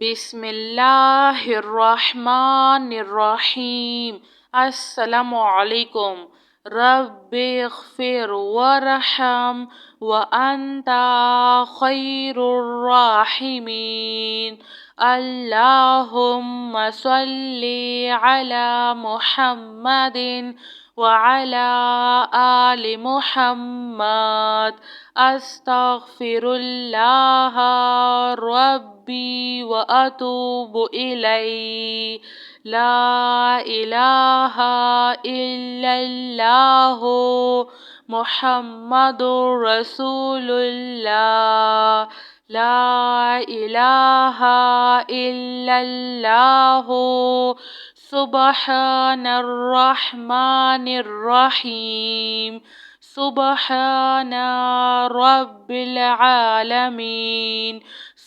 بسم اللہ الرحمن الرحیم۔ السلام علیکم۔ رب اغفر ورحم وانت خیر الراحمین۔ اللہم صلی علی محمد وعلی آل محمد۔ استغفر اللہ ربی واتوب الیہ۔ لا الہ الا اللہ محمد رسول اللہ۔ لا الہ الا اللہ سبحان الرحمن الرحیم۔ سبحان رب العالمین۔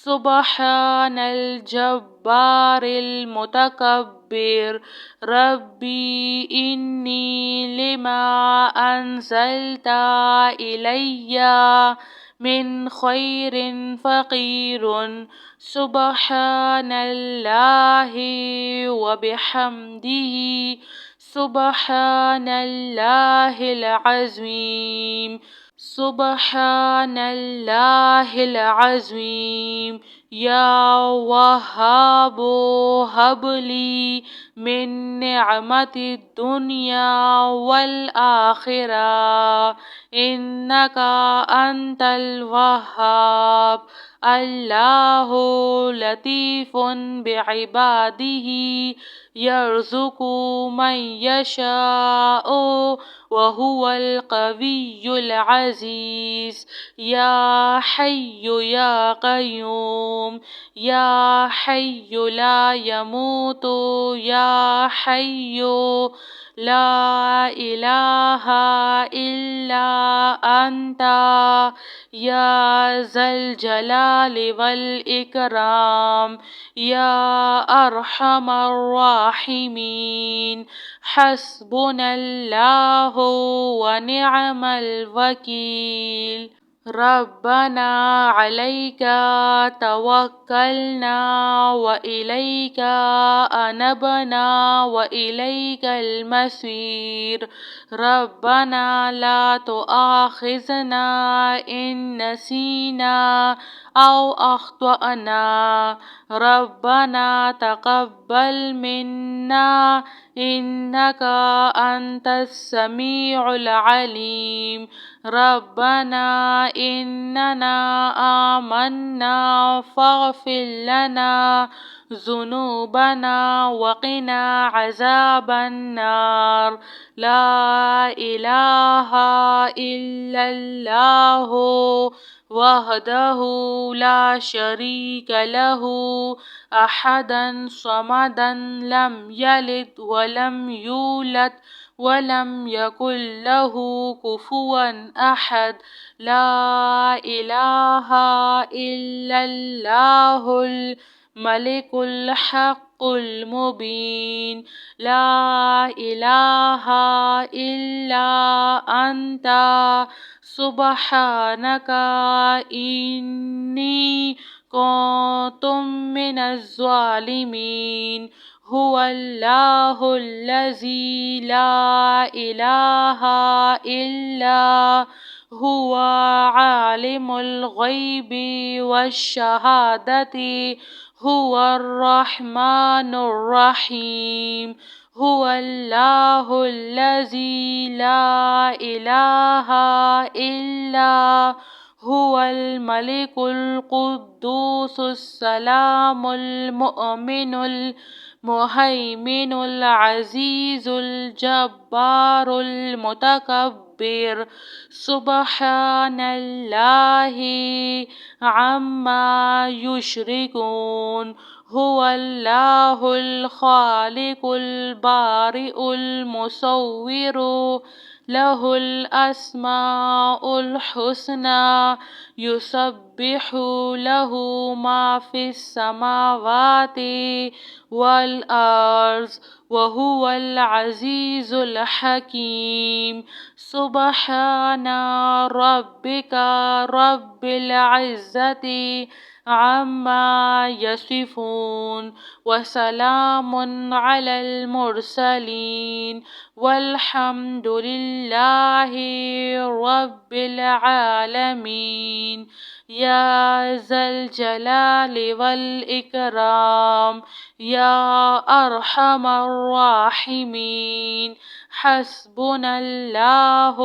سبحان الجبار المتکبر۔ ربی انی لما انزلت الی من خیر فقیر۔ سبحان اللہ وبحمدہ۔ سبحان اللہ العظیم۔ سبحان اللہ العظیم۔ یا وہاب ہب لی من نعمت الدنیا والآخرہ انک انت الوہاب۔ اللہ لطیف بعبادہ یرزق من یشاء وہو القوی العزیز۔ یا حی یا قیوم۔ یا حی لا یموت۔ یا حی لا الہ الا انت۔ یا ذا الجلال والاکرام۔ یا ارحم الراحمین۔ حسبنا اللہ ونعم الوکیل۔ ربنا علیک توکلنا وإلیک انبنا وإلیک المصیر۔ ربنا لا تؤاخذنا ان نسینا او اخطأنا۔ ربنا تقبل منا انک انت السمیع العلیم۔ ربنا اننا آمنا فاغفر لنا ذنوبنا وقنا عذاب النار۔ لا الہ الا اللہ وحدہ لا شریک لہ احدا صمدا لم یلد ولم یولد ولم یکن لہ کفوا احد۔ لا الہ الا اللہ الملک الحق المبین۔ لا الہ الا انت سبحانک انی کنت من الظالمین۔ هو اللہ الذی لا الہ الا هو عالم الغیب والشہادۃ هو الرحمن الرحیم۔ هو اللہ الذی لا الہ الا هو الملک القدوس السلام المؤمن المہیمن العزیز الجبار المتکبر۔ سبحان اللہ عما یشرکون۔ هو اللہ الخالق البارئ المصور لہ الاسماء الحسنی یسبح لہ ما فی السماوات والارض وہو العزیز الحکیم۔ سبحان ربک رب العزة عما يصفون وسلام على المرسلين والحمد لله رب العالمين. يا ذا الجلال والإكرام يا أرحم الراحمين. حسبنا الله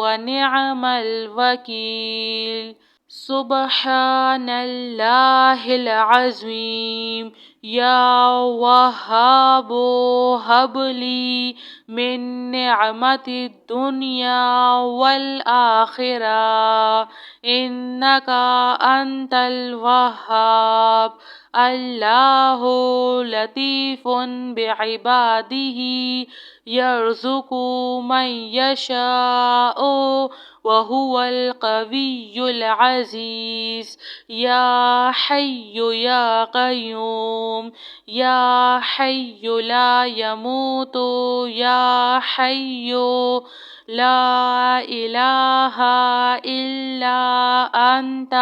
ونعم الوكيل. سبحان الله العظيم. يا وهاب هب لي من نعمة الدنيا والآخرة إنك أنت الوهاب. الله لطيف بعباده يرزق من يشاء وهو القوي العزيز. يا حي يا قيوم يا حي لا يموت يا حي لا إله إلا أنت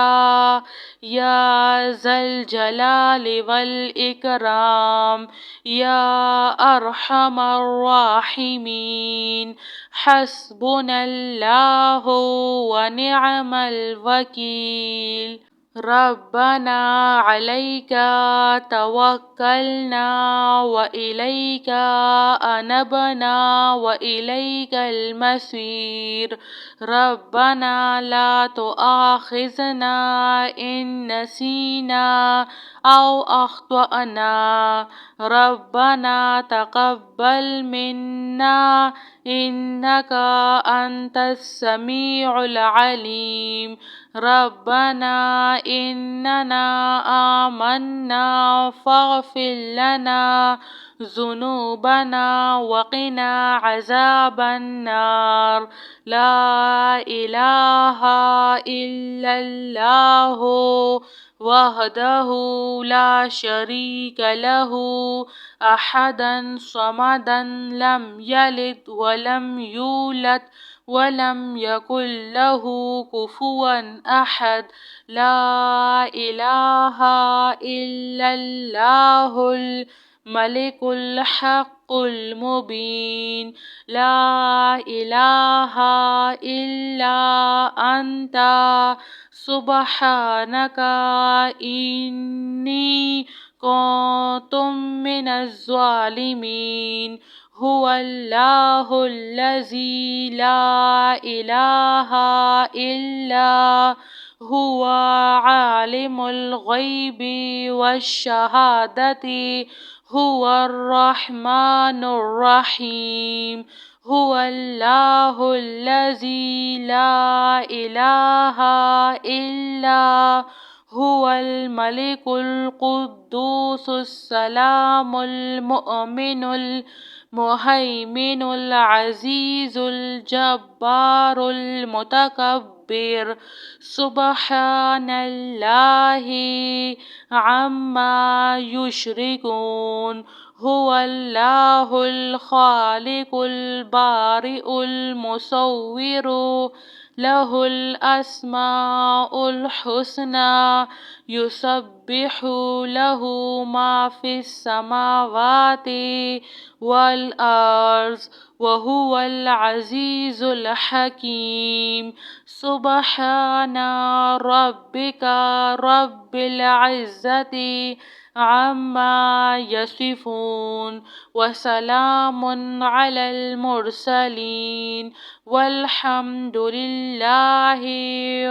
يا ذا الجلال والإكرام يا أرحم الراحمين. حسبنا الله ونعم الوكيل. ربنا عليك توكلنا وإليك أنبنا وإليك المصير. ربنا لا تؤاخذنا إن نسينا أو أخطأنا. ربنا تقبل منا إنك أنت السميع العليم. ربنا إننا آمنا فاغفر لنا ذنوبنا وقنا عذاب النار. لا إله إلا الله وحده لا شريك له أحدا صمدا لم يلد ولم يولد ولم يكن له كفوا أحد. لا إله إلا الله الملك الحق المبين. لا إله إلا أنت سبحانك إني كنت من الظالمين. هو الله الذي لا إله إلا هو عالم الغيب والشهادة هو الرحمن الرحيم. هو الله الذي لا إله إلا هو الملك القدوس السلام المؤمن المهيمن العزيز الجبار المتكبر. سبحان الله عما يشركون. هو الله الخالق البارئ المصور له الأسماء الحسنى يسبح له ما في السماوات والأرض وهو العزيز الحكيم. سبحان ربك رب العزة عما يصفون وسلام على المرسلين والحمد لله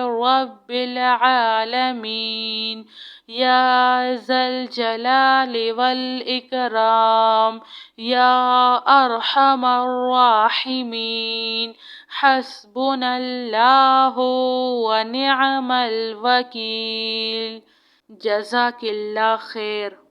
رب العالمين. يا ذا الجلال والإكرام يا أرحم الراحمين. حسبنا الله ونعم الوكيل. جزاک اللہ خیر.